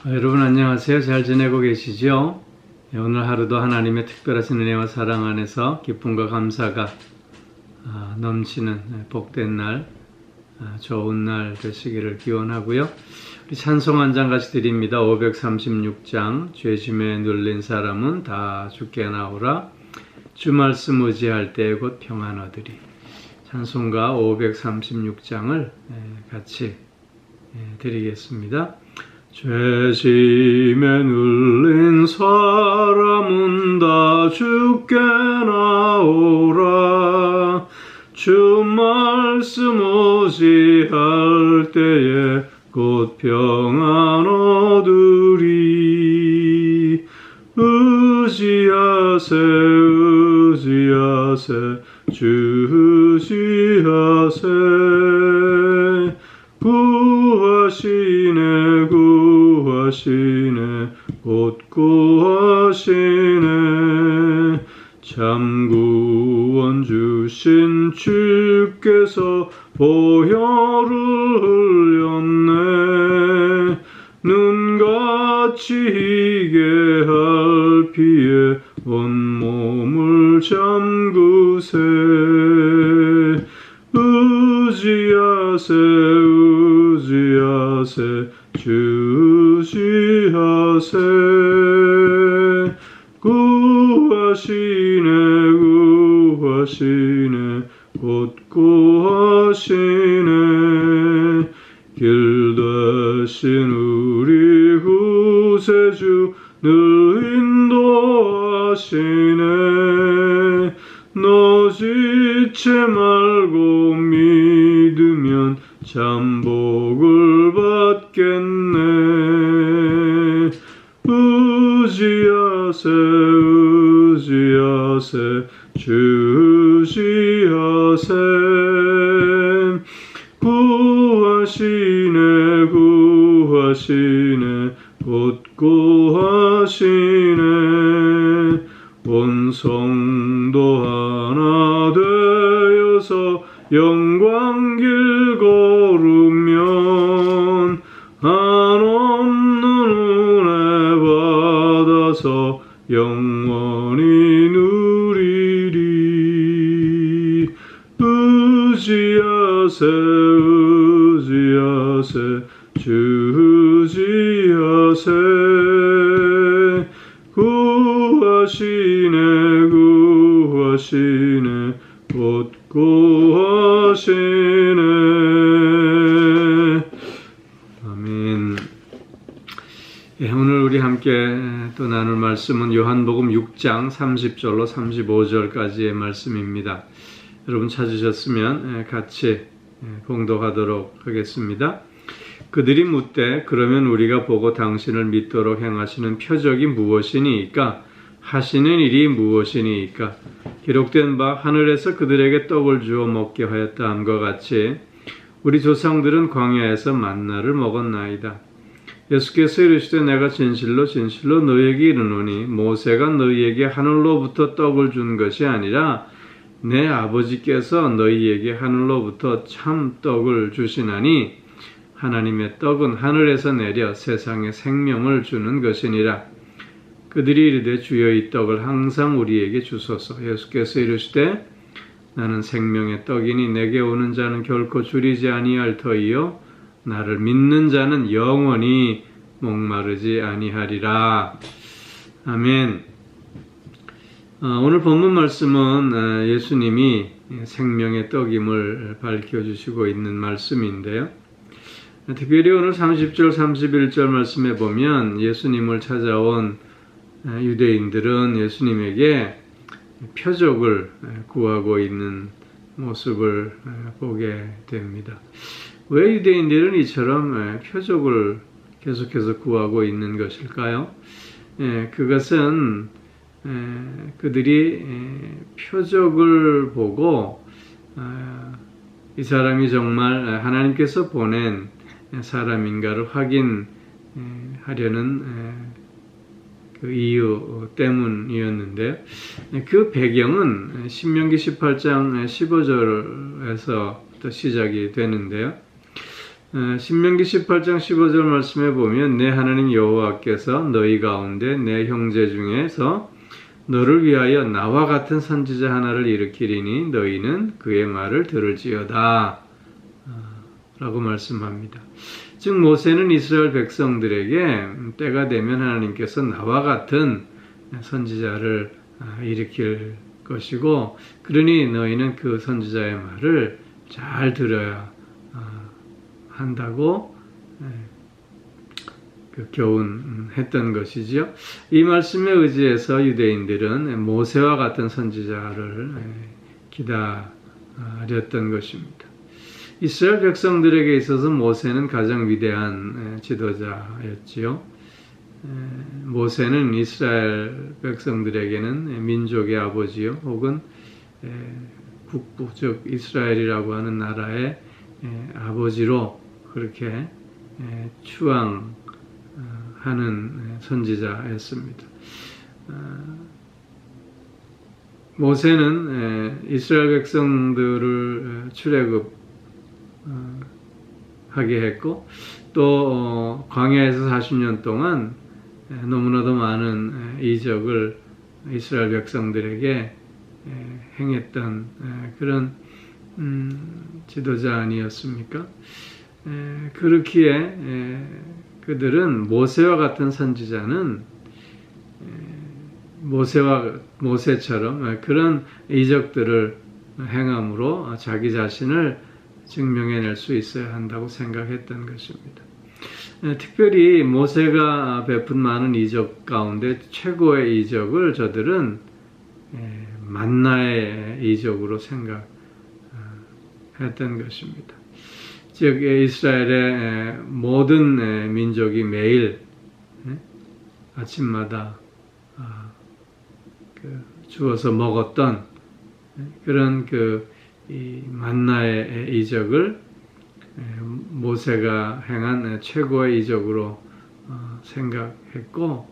여러분 안녕하세요. 잘 지내고 계시죠? 오늘 하루도 하나님의 특별하신 은혜와 사랑 안에서 기쁨과 감사가 넘치는 복된 날, 좋은 날 되시기를 기원하고요. 우리 찬송 한 장 같이 드립니다. 536장 죄짐에 눌린 사람은 다 주께 나오라. 주 말씀 의지할 때 곧 평안 얻으리. 찬송가 536장을 같이 드리겠습니다. 죄짐에 눌린 사람은 다 주께 나오라. 주 말씀 의지할 때에 곧 평안 얻으리. 의지하세 의지하세 주 의지하세. 구하시네 구하시네 곧 구하시네. 참 구원 주신 주께서 보혈을 흘렸네. 눈같이 희게 할 피에 온몸을 잠그세. 의지하세 의지하세 주 의지하세. 구하시네 구하시네 곧 구하시네. 길 대신 우리 구세주 늘 인도하시네. 너 지체 말고 믿으면 참 복을 받겠네. 의지하세 의지하세 주 의지하세. 구하시네 구하시네 곧 구하시네. 온 성도 하나 되어서 영광길 걸으면 한없는 은혜 받아서 영원히 누리리. 의지하세 의지하세 주 의지하세. 구하시네 구하시네 곧 구하시네. 아멘. 오늘 우리 함께 또 나눌 말씀은 요한복음 6장 30절로 35절까지의 말씀입니다. 여러분 찾으셨으면 같이 봉독하도록 하겠습니다. 그들이 묻되 그러면 우리가 보고 당신을 믿도록 행하시는 표적이 무엇이니이까? 하시는 일이 무엇이니이까? 기록된 바 하늘에서 그들에게 떡을 주어 먹게 하였다 함과 같이 우리 조상들은 광야에서 만나를 먹었나이다. 예수께서 이르시되 내가 진실로 진실로 너희에게 이르노니 모세가 너희에게 하늘로부터 떡을 준 것이 아니라 내 아버지께서 너희에게 하늘로부터 참 떡을 주시나니 하나님의 떡은 하늘에서 내려 세상에 생명을 주는 것이니라. 그들이 이르되 주여 이 떡을 항상 우리에게 주소서. 예수께서 이르시되 나는 생명의 떡이니 내게 오는 자는 결코 줄이지 아니할 터이요 나를 믿는 자는 영원히 목마르지 아니하리라. 아멘. 오늘 본문 말씀은 예수님이 생명의 떡임을 밝혀주시고 있는 말씀인데요. 특별히 오늘 30절 31절 말씀에 보면 예수님을 찾아온 유대인들은 예수님에게 표적을 구하고 있는 모습을 보게 됩니다. 왜 유대인들은 이처럼 표적을 계속해서 구하고 있는 것일까요? 그것은 그들이 표적을 보고 이 사람이 정말 하나님께서 보낸 사람인가를 확인하려는 그 이유 때문이었는데, 그 배경은 신명기 18장 15절에서 시작이 되는데요. 신명기 18장 15절 말씀에 보면 내 하나님 여호와께서 너희 가운데 내 형제 중에서 너를 위하여 나와 같은 선지자 하나를 일으키리니 너희는 그의 말을 들을지어다 라고 말씀합니다. 즉 모세는 이스라엘 백성들에게 때가 되면 하나님께서 나와 같은 선지자를 일으킬 것이고 그러니 너희는 그 선지자의 말을 잘 들어야 한다고 교훈했던 것이지요. 이 말씀에 의지해서 유대인들은 모세와 같은 선지자를 기다렸던 것입니다. 이스라엘 백성들에게 있어서 모세는 가장 위대한 지도자였지요. 모세는 이스라엘 백성들에게는 민족의 아버지요, 혹은 국부, 즉 이스라엘이라고 하는 나라의 아버지로 그렇게 추앙하는 선지자였습니다. 모세는 이스라엘 백성들을 출애굽하게 했고 또 광야에서 40년 동안 너무나도 많은 이적을 이스라엘 백성들에게 행했던 그런 지도자 아니었습니까? 그렇기에 그들은 모세와 같은 선지자는 모세처럼 그런 이적들을 행함으로 자기 자신을 증명해낼 수 있어야 한다고 생각했던 것입니다. 특별히 모세가 베푼 많은 이적 가운데 최고의 이적을 저들은 만나의 이적으로 생각했던 것입니다. 즉 이스라엘의 모든 민족이 매일 아침마다 주어서 먹었던 그런 이 만나의 이적을 모세가 행한 최고의 이적으로 생각했고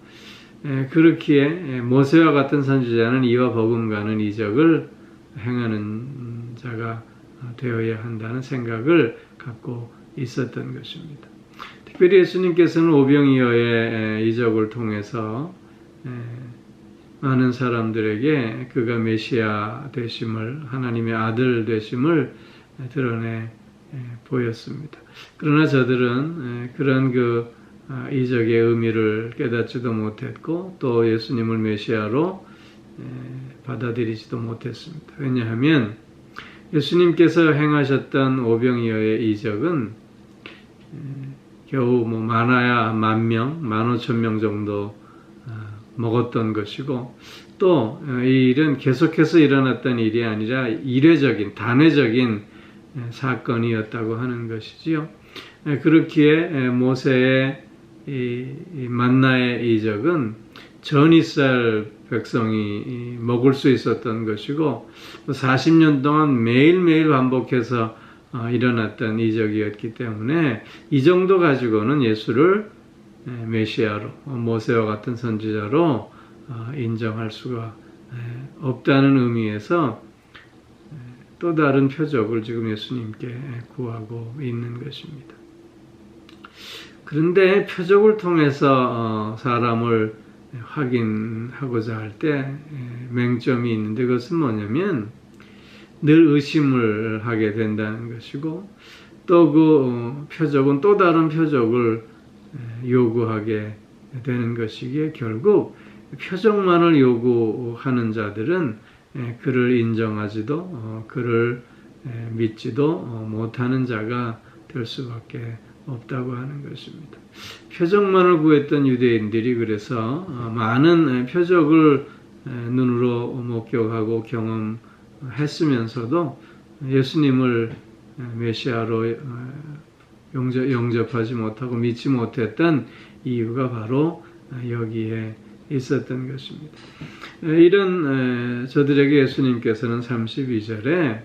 그렇기에 모세와 같은 선지자는 이와 버금가는 이적을 행하는 자가 되어야 한다는 생각을 갖고 있었던 것입니다. 특별히 예수님께서는 오병이어의 이적을 통해서 많은 사람들에게 그가 메시아 되심을, 하나님의 아들 되심을 드러내 보였습니다. 그러나 저들은 그런 이적의 의미를 깨닫지도 못했고 또 예수님을 메시아로 받아들이지도 못했습니다. 왜냐하면 예수님께서 행하셨던 오병이어의 이적은 겨우 많아야 10,000명, 15,000명 정도 먹었던 것이고 또 이 일은 계속해서 일어났던 일이 아니라 이례적인, 단회적인 사건이었다고 하는 것이지요. 그렇기에 모세의 이 만나의 이적은 전 이스라엘 백성이 먹을 수 있었던 것이고 40년 동안 매일매일 반복해서 일어났던 이적이었기 때문에 이 정도 가지고는 예수를 메시아로, 모세와 같은 선지자로 인정할 수가 없다는 의미에서 또 다른 표적을 지금 예수님께 구하고 있는 것입니다. 그런데 표적을 통해서 사람을 확인하고자 할 때 맹점이 있는데 그것은 뭐냐면 늘 의심을 하게 된다는 것이고 또 그 표적은 또 다른 표적을 요구하게 되는 것이기에 결국 표적만을 요구하는 자들은 그를 인정하지도 그를 믿지도 못하는 자가 될 수밖에 없다고 하는 것입니다. 표적만을 구했던 유대인들이 그래서 많은 표적을 눈으로 목격하고 경험했으면서도 예수님을 메시아로 영접하지 못하고 믿지 못했던 이유가 바로 여기에 있었던 것입니다. 이런 저들에게 예수님께서는 32절에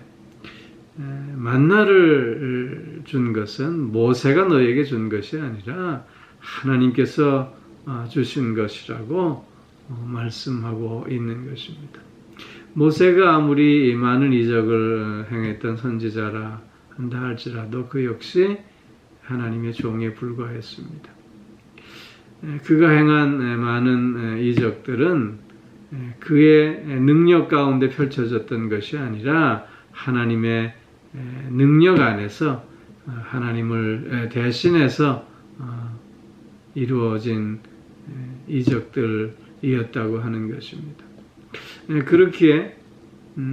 만나를 준 것은 모세가 너에게 준 것이 아니라 하나님께서 주신 것이라고 말씀하고 있는 것입니다. 모세가 아무리 많은 이적을 행했던 선지자라 한다 할지라도 그 역시 하나님의 종에 불과했습니다. 그가 행한 많은 이적들은 그의 능력 가운데 펼쳐졌던 것이 아니라 하나님의 능력 안에서 하나님을 대신해서 이루어진 이적들이었다고 하는 것입니다. 그렇기에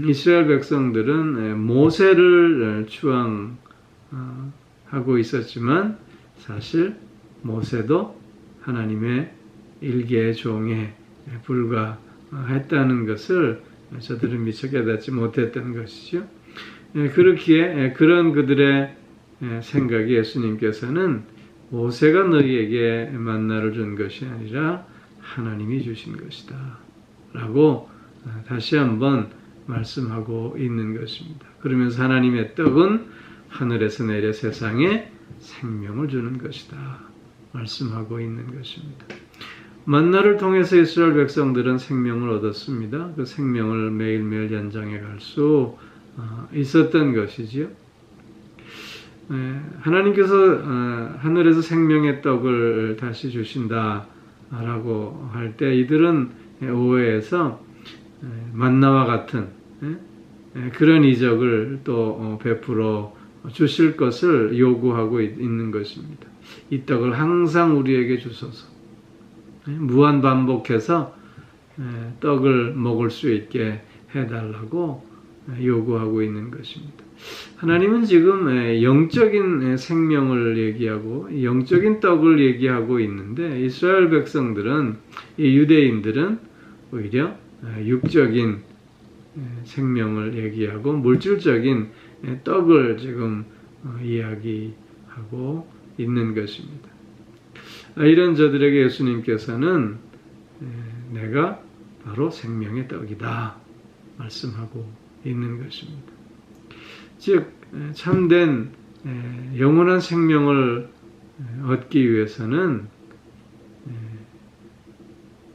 이스라엘 백성들은 모세를 추앙하고 있었지만 사실 모세도 하나님의 일개의 종에 불과했다는 것을 저들은 미처 깨닫지 못했던 것이죠. 그렇기에 그런 그들의 생각이 예수님께서는 모세가 너희에게 만나를 준 것이 아니라 하나님이 주신 것이다 라고 다시 한번 말씀하고 있는 것입니다. 그러면서 하나님의 떡은 하늘에서 내려 세상에 생명을 주는 것이다 말씀하고 있는 것입니다. 만나를 통해서 이스라엘 백성들은 생명을 얻었습니다. 그 생명을 매일매일 연장해 갈 수 있었던 것이지요. 하나님께서 하늘에서 생명의 떡을 다시 주신다라고 할 때 이들은 오해해서 만나와 같은 그런 이적을 또 베풀어 주실 것을 요구하고 있는 것입니다. 이 떡을 항상 우리에게 주소서. 무한 반복해서 떡을 먹을 수 있게 해달라고 요구하고 있는 것입니다. 하나님은 지금 영적인 생명을 얘기하고 영적인 떡을 얘기하고 있는데 이스라엘 백성들은, 유대인들은 오히려 육적인 생명을 얘기하고 물질적인 떡을 지금 이야기하고 있는 것입니다. 이런 저들에게 예수님께서는 내가 바로 생명의 떡이다 말씀하고 있는 것입니다. 즉 참된 영원한 생명을 얻기 위해서는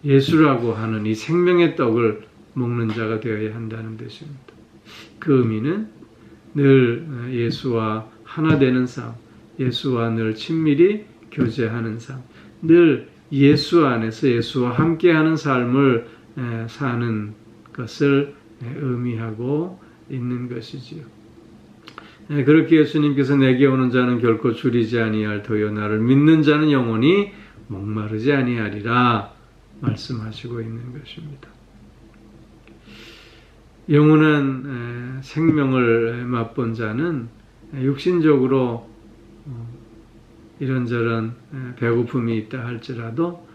예수라고 하는 이 생명의 떡을 먹는 자가 되어야 한다는 뜻입니다. 그 의미는 늘 예수와 하나 되는 삶, 예수와 늘 친밀히 교제하는 삶, 늘 예수 안에서 예수와 함께하는 삶을 사는 것을 의미하고 있는 것이지요. 그렇게 예수님께서 내게 오는 자는 결코 줄이지 아니할 터요 나를 믿는 자는 영원히 목마르지 아니하리라 말씀하시고 있는 것입니다. 영원한 생명을 맛본 자는 육신적으로 이런저런 배고픔이 있다 할지라도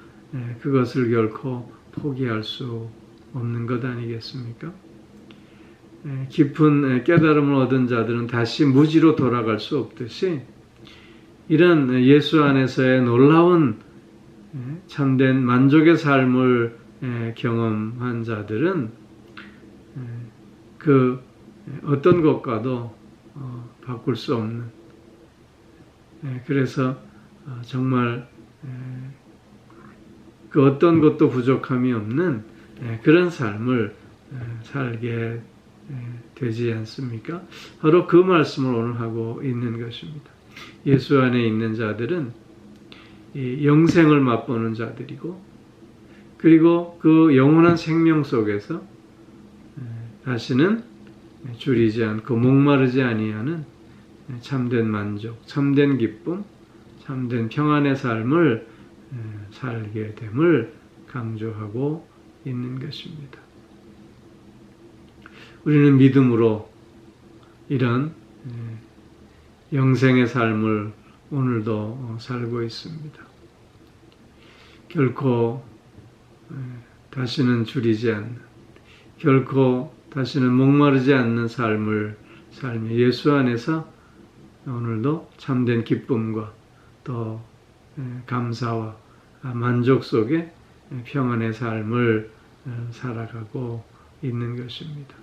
그것을 결코 포기할 수 없는 것 아니겠습니까? 깊은 깨달음을 얻은 자들은 다시 무지로 돌아갈 수 없듯이 이런 예수 안에서의 놀라운 참된 만족의 삶을 경험한 자들은 그 어떤 것과도 바꿀 수 없는, 그래서 정말 그 어떤 것도 부족함이 없는 그런 삶을 살게 되지 않습니까? 바로 그 말씀을 오늘 하고 있는 것입니다. 예수 안에 있는 자들은 영생을 맛보는 자들이고, 그리고 그 영원한 생명 속에서 다시는 줄이지 않고 목마르지 아니하는 참된 만족, 참된 기쁨, 참된 평안의 삶을 살게 됨을 강조하고 있는 것입니다. 우리는 믿음으로 이런 영생의 삶을 오늘도 살고 있습니다. 결코 다시는 줄이지 않는, 결코 다시는 목마르지 않는 삶을 살며 예수 안에서 오늘도 참된 기쁨과 또 감사와 만족 속에 평안의 삶을 살아가고 있는 것입니다.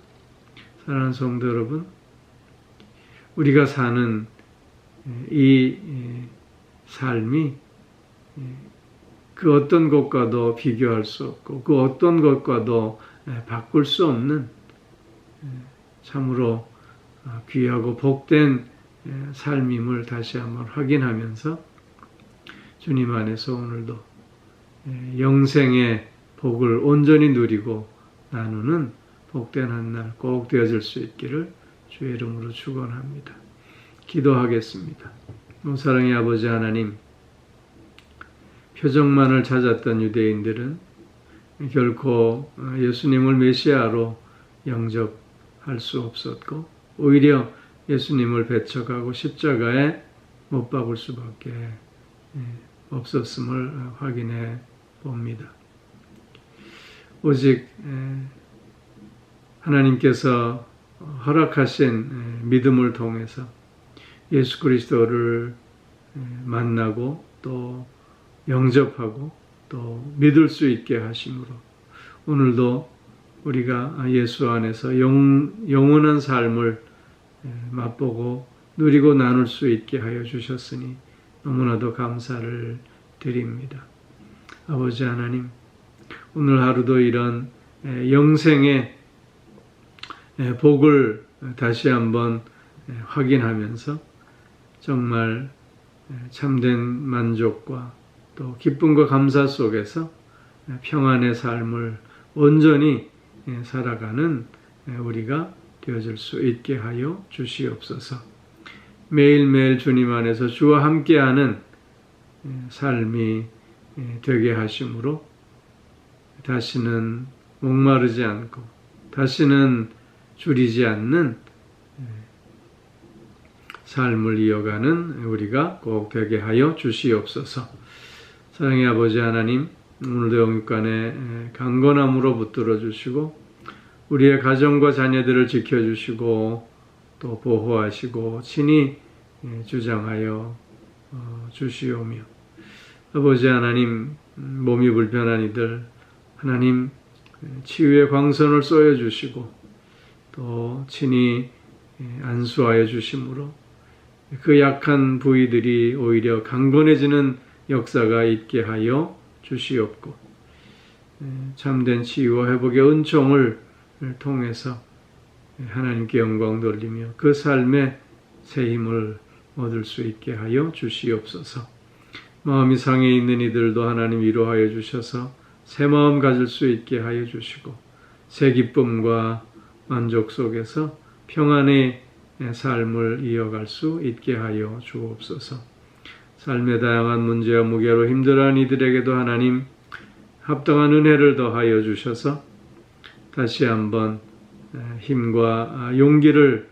사랑하는 성도 여러분, 우리가 사는 이 삶이 그 어떤 것과도 비교할 수 없고 그 어떤 것과도 바꿀 수 없는 참으로 귀하고 복된 삶임을 다시 한번 확인하면서 주님 안에서 오늘도 영생의 복을 온전히 누리고 나누는 복된 한 날 꼭 되어질 수 있기를 주의 이름으로 축원합니다. 기도하겠습니다. 사랑의 아버지 하나님, 표적만을 찾았던 유대인들은 결코 예수님을 메시아로 영접할 수 없었고 오히려 예수님을 배척하고 십자가에 못 박을 수밖에 없었음을 확인해 봅니다. 오직 하나님께서 허락하신 믿음을 통해서 예수 그리스도를 만나고 또 영접하고 또 믿을 수 있게 하심으로 오늘도 우리가 예수 안에서 영원한 삶을 맛보고 누리고 나눌 수 있게 하여 주셨으니 너무나도 감사를 드립니다. 아버지 하나님, 오늘 하루도 이런 영생의 복을 다시 한번 확인하면서 정말 참된 만족과 또 기쁨과 감사 속에서 평안의 삶을 온전히 살아가는 우리가 되어질 수 있게 하여 주시옵소서. 매일매일 주님 안에서 주와 함께하는 삶이 되게 하심으로 다시는 목마르지 않고 다시는 줄이지 않는 삶을 이어가는 우리가 꼭 되게 하여 주시옵소서. 사랑의 아버지 하나님, 오늘도 영육간에 강건함으로 붙들어 주시고 우리의 가정과 자녀들을 지켜주시고 또 보호하시고 친히 주장하여 주시오며 아버지 하나님, 몸이 불편한 이들 하나님 치유의 광선을 쏘여주시고 또 친히 안수하여 주심으로 그 약한 부위들이 오히려 강건해지는 역사가 있게 하여 주시옵고 참된 치유와 회복의 은총을 통해서 하나님께 영광 돌리며 그 삶에 새 힘을 얻을 수 있게 하여 주시옵소서. 마음이 상해 있는 이들도 하나님 위로하여 주셔서 새 마음 가질 수 있게 하여 주시고 새 기쁨과 만족 속에서 평안의 삶을 이어갈 수 있게 하여 주옵소서. 삶의 다양한 문제와 무게로 힘들어하는 이들에게도 하나님 합당한 은혜를 더하여 주셔서 다시 한번 힘과 용기를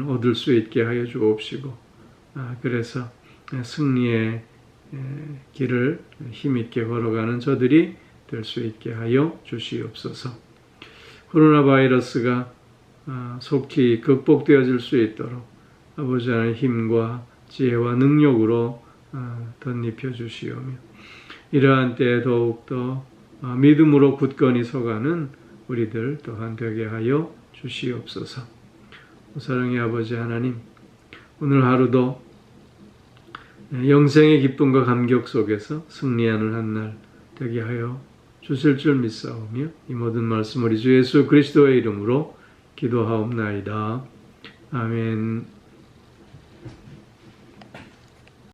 얻을 수 있게 하여 주옵시고 그래서 승리의 길을 힘있게 걸어가는 저들이 될 수 있게 하여 주시옵소서. 코로나 바이러스가 속히 극복되어질 수 있도록 아버지 하나님 힘과 지혜와 능력으로 덧입혀 주시오며 이러한 때에 더욱더 믿음으로 굳건히 서가는 우리들 또한 되게 하여 주시옵소서. 사랑의 아버지 하나님, 오늘 하루도 영생의 기쁨과 감격 속에서 승리하는 한 날 되게 하여 주실 줄 믿사오며 이 모든 말씀 우리 주 예수 그리스도의 이름으로 기도하옵나이다. 아멘.